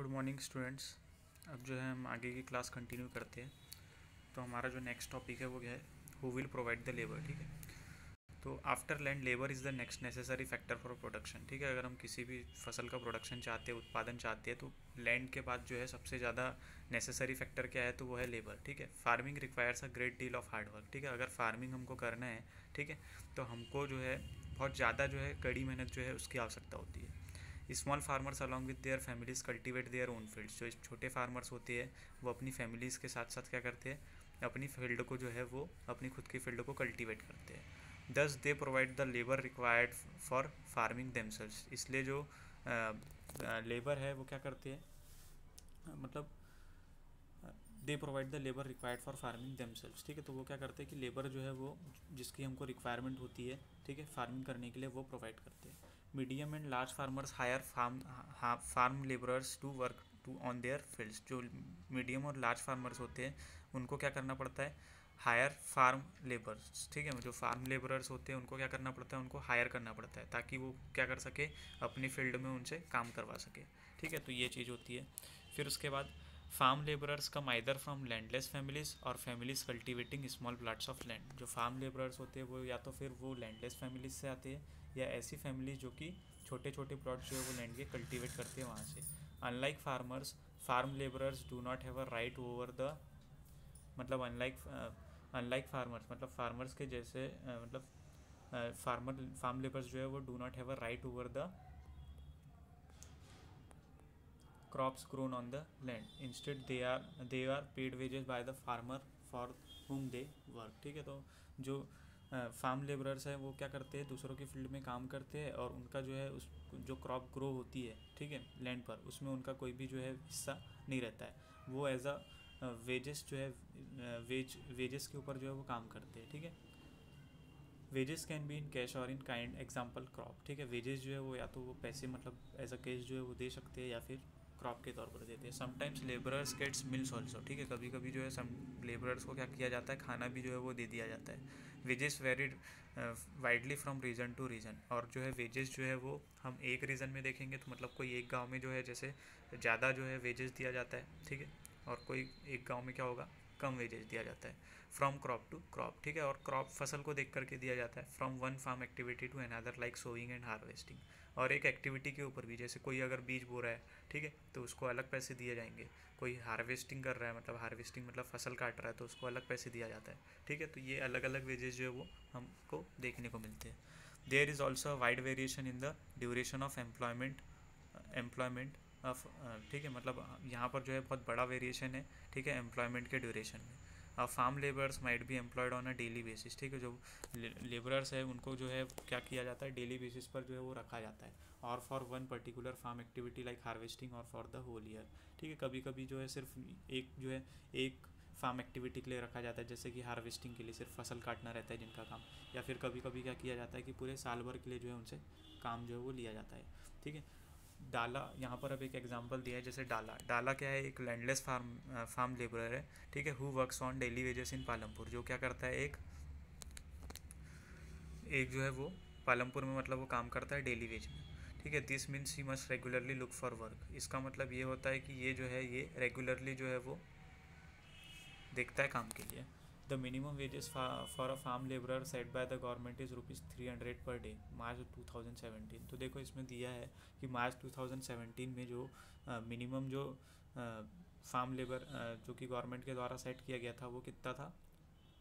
Good morning students. अब जो है हम आगे की क्लास कंटिन्यू करते हैं। तो हमारा जो नेक्स्ट टॉपिक है वो क्या है, who will provide the labour. ठीक है, तो after land labour is the next necessary factor for production. ठीक है, अगर हम किसी भी फसल का प्रोडक्शन चाहते हैं, उत्पादन चाहते हैं, तो लैंड के बाद जो है सबसे ज़्यादा नेसेसरी फैक्टर क्या है, तो वो है लेबर। ठीक है, farming requires a great deal of hard work. ठीक है, अगर फार्मिंग हमको करना है, ठीक है, तो हमको जो है बहुत ज़्यादा जो है कड़ी मेहनत जो है उसकी आवश्यकता होती है। Small farmers along with their families cultivate their own fields. जो छोटे फार्मर्स होते हैं वो अपनी फैमिलीज़ के साथ साथ क्या करते हैं, अपनी फील्ड को जो है वो अपनी खुद की फील्ड को कल्टिवेट करते हैं। दस they provide the labour required for farming themselves. इसलिए जो लेबर है वो क्या करते हैं, मतलब they provide the labour required for farming themselves. ठीक है, तो वो क्या करते हैं कि लेबर जो है वो जिसकी हमको रिक्वायरमेंट होती है, ठीक है, फार्मिंग करने के लिए वो प्रोवाइड करते हैं। Medium and large farmers hire farm labourers to work to on their fields. जो मीडियम और लार्ज फार्मर्स होते हैं उनको क्या करना पड़ता है, हायर फार्म लेबर्स। ठीक है, जो फार्म लेबरर्स होते हैं उनको क्या करना पड़ता है, उनको हायर करना पड़ता है ताकि वो क्या कर सके, अपनी फील्ड में उनसे काम करवा सके। ठीक है, तो ये चीज़ होती है। फिर उसके बाद farm labourers come either from landless families और families cultivating small plots of land. जो फार्म लेबरर्स होते हैं वो या तो फिर वो लैंडलेस फैमिलीज से आते हैं या ऐसी फैमिलीज जो कि छोटे छोटे प्लॉट जो है वो लैंड के कल्टिवेट करते हैं वहाँ से। Unlike farmers, farm labourers do not have a right over the, मतलब अनलाइक फार्मर्स मतलब फार्मर्स के जैसे मतलब फार्म लेबर्स जो है वो do not have a right over the crops grown on the land. Instead they are paid wages by the farmer for whom they work. ठीक है, तो जो फार्म लेबरर्स है वो क्या करते हैं, दूसरों की फील्ड में काम करते हैं और उनका जो है उस जो क्रॉप ग्रो होती है, ठीक है, लैंड पर, उसमें उनका कोई भी जो है हिस्सा नहीं रहता है। वो एज अ वेजेस जो है वेजेस के ऊपर जो है वो काम करते हैं। ठीक है, wages can be in cash और इन काइंड, एग्जाम्पल क्रॉप। ठीक है, वेजेस जो है वो या तो वो पैसे मतलब एज अ कैश जो है वो दे सकते हैं या फिर क्रॉप के तौर पर देते हैं। Sometimes labourers gets meals also. ठीक है, कभी कभी जो है सम लेबरर्स को क्या किया जाता है, खाना भी जो है वो दे दिया जाता है। Wages varied widely from region to region. और जो है वेजेस जो है वो हम एक रीजन में देखेंगे तो मतलब कोई एक गांव में जो है जैसे ज़्यादा जो है वेजेस दिया जाता है, ठीक है, और कोई एक गांव में क्या होगा, कम वेजेस दिया जाता है। From crop to crop. ठीक है, और क्रॉप फसल को देख करके दिया जाता है। From one farm activity to another like sowing and harvesting. और एक एक्टिविटी के ऊपर भी, जैसे कोई अगर बीज बो रहा है, ठीक है, तो उसको अलग पैसे दिए जाएंगे। कोई हार्वेस्टिंग कर रहा है, मतलब हार्वेस्टिंग मतलब फसल काट रहा है, तो उसको अलग पैसे दिया जाता है। ठीक है, तो ये अलग अलग वेजेस जो है वो हमको देखने को मिलते हैं। There is also a wide variation in the duration of employment of. ठीक है, मतलब यहाँ पर जो है बहुत बड़ा वेरिएशन है, ठीक है, एम्प्लॉयमेंट के ड्यूरेशन में। Farm labourers might be employed on a daily basis. ठीक है, जो लेबरर्स है उनको जो है क्या किया जाता है, डेली बेसिस पर जो है वो रखा जाता है। और for one particular farm activity like harvesting और फॉर द होल ईयर। ठीक है, कभी कभी जो है सिर्फ एक जो है एक फार्म एक्टिविटी के लिए रखा जाता है, जैसे कि हार्वेस्टिंग के लिए सिर्फ फसल काटना रहता है जिनका काम, या फिर कभी कभी क्या किया जाता है कि पूरे साल भर के लिए जो है उनसे काम जो है वो लिया जाता है। ठीक है, डाला यहाँ पर अब एक एग्जांपल दिया है, जैसे डाला क्या है, एक लैंडलेस फार्म लेबरर है, ठीक है, who works on daily wages in Palampur. जो क्या करता है, एक एक जो है वो पालमपुर में मतलब वो काम करता है डेली वेज में। ठीक है, this means he must regularly look for work. इसका मतलब ये होता है कि ये जो है ये रेगुलरली जो है वो देखता है काम के लिए। The minimum wages for a farm labourer set by the government is ₹300 per day, मार्च 2017। तो देखो इसमें दिया है कि मार्च 2017 में जो मिनिमम जो फार्म लेबर जो कि गवर्नमेंट के द्वारा सेट किया गया था वो कितना था,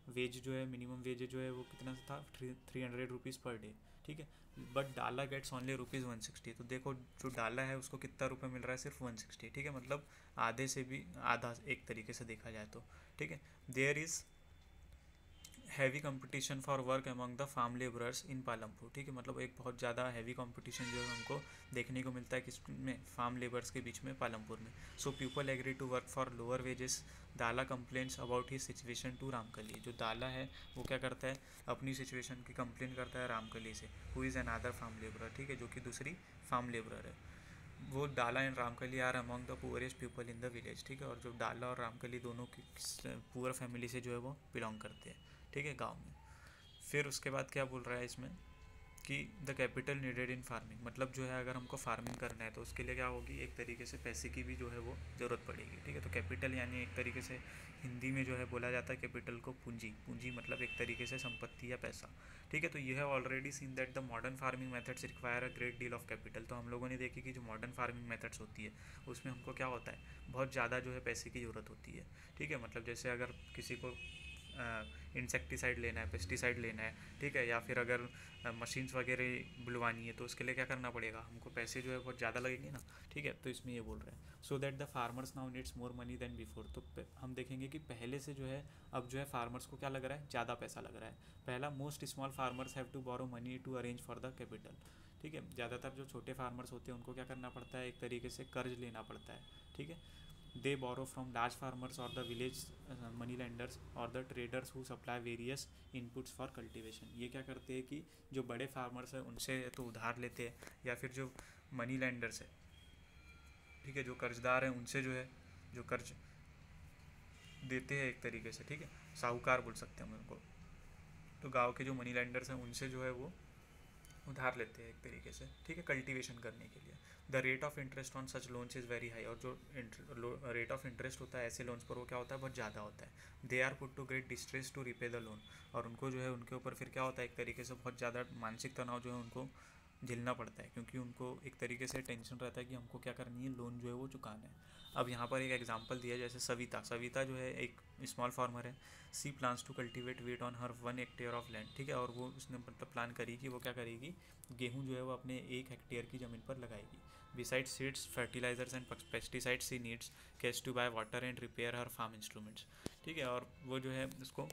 वेज जो है मिनिमम वेज जो है वो कितना था, ₹300 पर डे। ठीक है, बट डाला गेट्स ओनली ₹160। तो देखो जो डाला है उसको कितना रुपये मिल रहा है, सिर्फ 160। ठीक है, मतलब आधे से भी आधा एक तरीके से देखा जाए तो। ठीक है, there is heavy competition for work among the farm labourers in Palampur. ठीक है, मतलब एक बहुत ज़्यादा हैवी कंपटीशन जो है हमको देखने को मिलता है किसमें, फार्म लेबर्स के बीच में, पालमपुर में। So people agree to work for lower wages. Dala complaints about his situation to Ramkali. जो दाला है वो क्या करता है, अपनी सिचुएशन की कंप्लेन करता है रामकली से, who is another farm labourer. ठीक है, जो कि दूसरी फार्म लेबरर है। वो Dala and Ramkali are among the poorest people in the village. ठीक है, और जो डाला और रामकली दोनों की पुअर फैमिली से जो है वो बिलोंग करते हैं, ठीक है, गांव में। फिर उसके बाद क्या बोल रहा है इसमें, कि the capital needed in farming, मतलब जो है अगर हमको फार्मिंग करना है तो उसके लिए क्या होगी, एक तरीके से पैसे की भी जो है वो ज़रूरत पड़ेगी। ठीक है, तो कैपिटल यानी एक तरीके से हिंदी में जो है बोला जाता है कैपिटल को पूंजी, पूंजी मतलब एक तरीके से संपत्ति या पैसा। ठीक है, तो you have already seen that the modern farming methods require a great deal of capital. तो हम लोगों ने देखी कि जो मॉडर्न फार्मिंग मेथड्स होती है उसमें हमको क्या होता है, बहुत ज़्यादा जो है पैसे की ज़रूरत होती है। ठीक है, मतलब जैसे अगर किसी को इंसेक्टिसाइड लेना है, पेस्टिसाइड लेना है, ठीक है, या फिर अगर मशीन्स वगैरह बुलवानी है तो उसके लिए क्या करना पड़ेगा, हमको पैसे जो है बहुत ज़्यादा लगेंगे ना। ठीक है, तो इसमें ये बोल रहे हैं so that the farmers now needs more money than before. तो हम देखेंगे कि पहले से जो है अब जो है फार्मर्स को क्या लग रहा है, ज़्यादा पैसा लग रहा है। पहला, most small farmers have to borrow money to arrange for the capital. ठीक है, ज़्यादातर जो छोटे फार्मर्स होते हैं उनको क्या करना पड़ता है, एक तरीके से कर्ज लेना पड़ता है। ठीक है, they borrow from large farmers or the village money lenders or the traders who supply various inputs for cultivation। ये क्या करते हैं कि जो बड़े फार्मर्स हैं उनसे तो उधार लेते हैं, या फिर जो मनी लैंडर्स है, ठीक है, जो कर्जदार हैं उनसे जो है जो कर्ज देते हैं एक तरीके से, ठीक है, साहूकार बोल सकते हैं हम उनको। तो गांव के जो मनी लैंडर्स हैं उनसे जो है वो उधार लेते हैं एक तरीके से, ठीक है, कल्टीवेशन करने के लिए। The rate of interest on such loans is very high. और जो रेट ऑफ इंटरेस्ट होता है ऐसे लोन्स पर वो क्या होता है, बहुत ज़्यादा होता है। They are put to great distress to repay the loan. और उनको जो है उनके ऊपर फिर क्या होता है, एक तरीके से बहुत ज़्यादा मानसिक तनाव जो है उनको झेलना पड़ता है, क्योंकि उनको एक तरीके से टेंशन रहता है कि हमको क्या करनी है, लोन जो है वो चुकाना है। अब यहाँ पर एक एग्जांपल दिया, जैसे सविता, सविता जो है एक स्मॉल फार्मर है। She plans to cultivate wheat on her 1 hectare of land. ठीक है, और वो उसने मतलब प्लान करी कि वो क्या करेगी, गेहूँ जो है वो अपने 1 हेक्टेयर की ज़मीन पर लगाएगी। Beside seeds, fertilisers and pesticides she needs cash to buy water and repair her farm instruments. ठीक है, और वो जो है उसको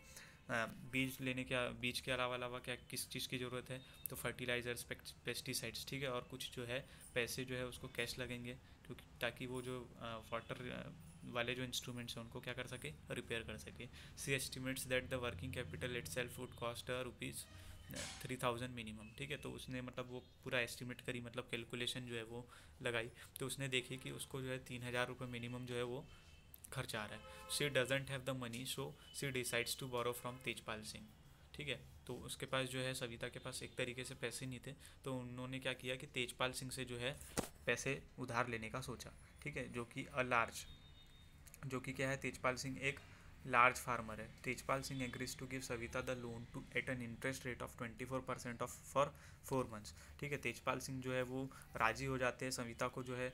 बीज के अलावा क्या किस चीज़ की ज़रूरत है, तो फर्टिलाइजर्स, पेस्टिसाइड्स, ठीक है, और कुछ जो है पैसे जो है उसको कैश लगेंगे, क्योंकि ताकि वो जो वाटर वाले जो इंस्ट्रूमेंट्स हैं उनको क्या कर सके, रिपेयर कर सके। She estimates that the working capital itself would cost rupees 3000 minimum. ठीक है, तो उसने मतलब वो पूरा एस्टिमेट करी, मतलब कैलकुलेशन जो है वो लगाई, तो उसने देखी कि उसको जो है 3000 रुपये मिनिमम जो है वो खर्च आ रहा है। She doesn't have the money so she decides to borrow from Tejpal Singh. ठीक है, तो उसके पास जो है, सविता के पास एक तरीके से पैसे नहीं थे, तो उन्होंने क्या किया कि तेजपाल सिंह से जो है पैसे उधार लेने का सोचा। ठीक है, जो कि जो कि क्या है, तेजपाल सिंह एक लार्ज फार्मर है। Tejpal Singh agrees to give Savita the loan to at an interest rate of 24% of for 4 months. ठीक है, तेजपाल सिंह जो है वो राजी हो जाते हैं सविता को जो है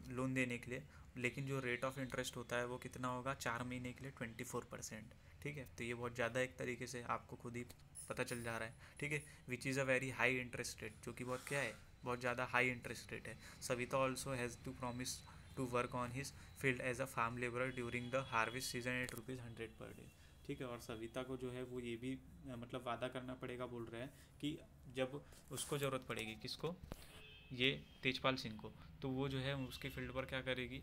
लोन देने के लिए, लेकिन जो रेट ऑफ इंटरेस्ट होता है वो कितना होगा, 4 महीने के लिए 24%। ठीक है, तो ये बहुत ज़्यादा एक तरीके से आपको खुद ही पता चल जा रहा है। ठीक है, which is a very high interest rate, जो कि बहुत क्या है, बहुत ज़्यादा हाई इंटरेस्ट रेट है। Savita also has to promise to work on his field as a farm labourer during the harvest season at ₹100 per day. ठीक है, और सविता को जो है वो ये भी मतलब वादा करना पड़ेगा, बोल रहे हैं कि जब उसको ज़रूरत पड़ेगी, किसको, ये तेजपाल सिंह को, तो वो जो है उसके फील्ड पर क्या करेगी,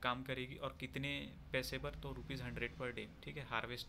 काम करेगी, और कितने पैसे पर, तो ₹100 पर डे। ठीक है, हार्वेस्ट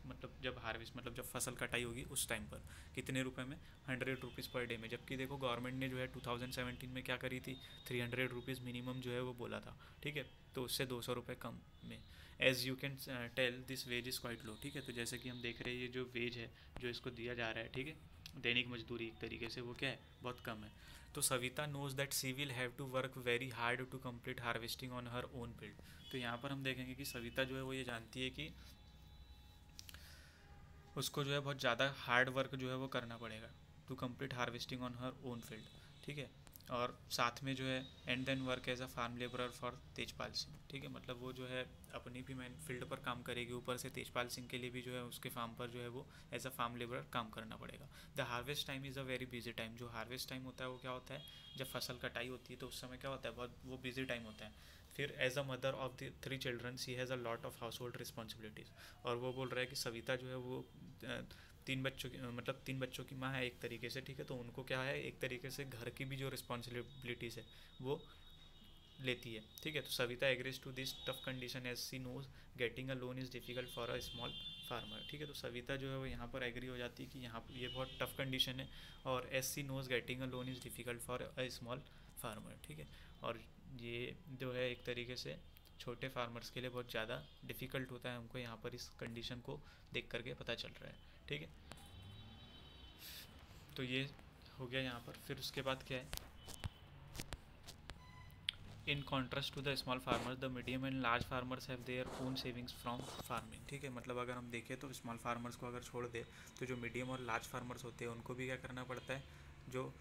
मतलब जब फसल कटाई होगी उस टाइम पर कितने रुपए में, ₹100 पर डे में। जबकि देखो गवर्नमेंट ने जो है 2017 में क्या करी थी, ₹300 मिनिमम जो है वो बोला था। ठीक है, तो उससे ₹200 कम में। As you can tell this wage is quite low. ठीक है, तो जैसे कि हम देख रहे हैं ये जो वेज है जो इसको दिया जा रहा है, ठीक है, दैनिक मजदूरी एक तरीके से, वो क्या है, बहुत कम है। तो Savita knows that she will have to work very hard to complete harvesting on her own field. तो यहाँ पर हम देखेंगे कि सविता जो है वो ये जानती है कि उसको जो है बहुत ज़्यादा हार्ड वर्क जो है वो करना पड़ेगा to complete harvesting on her own field. ठीक है, और साथ में जो है and then work as a farm labourer for Tejpal Singh. ठीक है, मतलब वो जो है अपनी भी मैन फील्ड पर काम करेगी, ऊपर से तेजपाल सिंह के लिए भी जो है उसके फार्म पर जो है वो एज अ फार्म लेबरर काम करना पड़ेगा। The harvest time is a very busy time. जो हार्वेस्ट टाइम होता है वो क्या होता है, जब फसल कटाई होती है तो उस समय क्या होता है, बहुत वो बिजी टाइम होता है। फिर as a mother of the 3 children she has a lot of household responsibilities. और वो बोल रहा है कि सविता जो है वो 3 बच्चों की माँ है एक तरीके से। ठीक है, तो उनको क्या है, एक तरीके से घर की भी जो रिस्पॉन्सिबिलिटीज़ है वो लेती है। ठीक है, तो Savita agrees to this tough condition as she knows getting a loan is difficult for a small farmer. ठीक है, तो सविता जो है वो यहाँ पर एग्री हो जाती है कि यहाँ ये बहुत टफ कंडीशन है, और as she knows getting a loan is difficult for a small farmer. ठीक है, और ये जो है एक तरीके से छोटे फार्मर्स के लिए बहुत ज़्यादा डिफ़िकल्ट होता है, हमको यहाँ पर इस कंडीशन को देख करके पता चल रहा है। ठीक है, तो ये हो गया यहाँ पर। फिर उसके बाद क्या है, in contrast to the small farmers the medium and large farmers have their own savings from farming. ठीक है, मतलब अगर हम देखें तो स्मॉल फार्मर्स को अगर छोड़ दे तो जो मीडियम और लार्ज फार्मर्स होते हैं उनको भी क्या करना पड़ता है, जो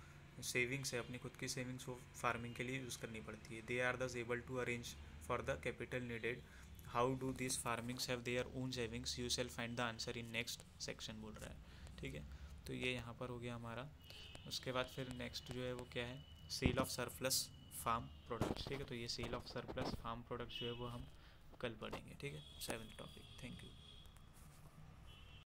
सेविंग्स है अपनी खुद की सेविंग्स वो फार्मिंग के लिए यूज़ करनी पड़ती है। They are thus able to arrange for the capital needed. How do this farmings have their own savings, you shall find the answer in next section बोल रहा है। ठीक है, तो ये यहाँ पर हो गया हमारा। उसके बाद फिर नेक्स्ट जो है वो क्या है, sale of surplus farm products. ठीक है, तो ये sale of surplus farm products जो है वो हम कल पढ़ेंगे। ठीक है, 7th टॉपिक। Thank you.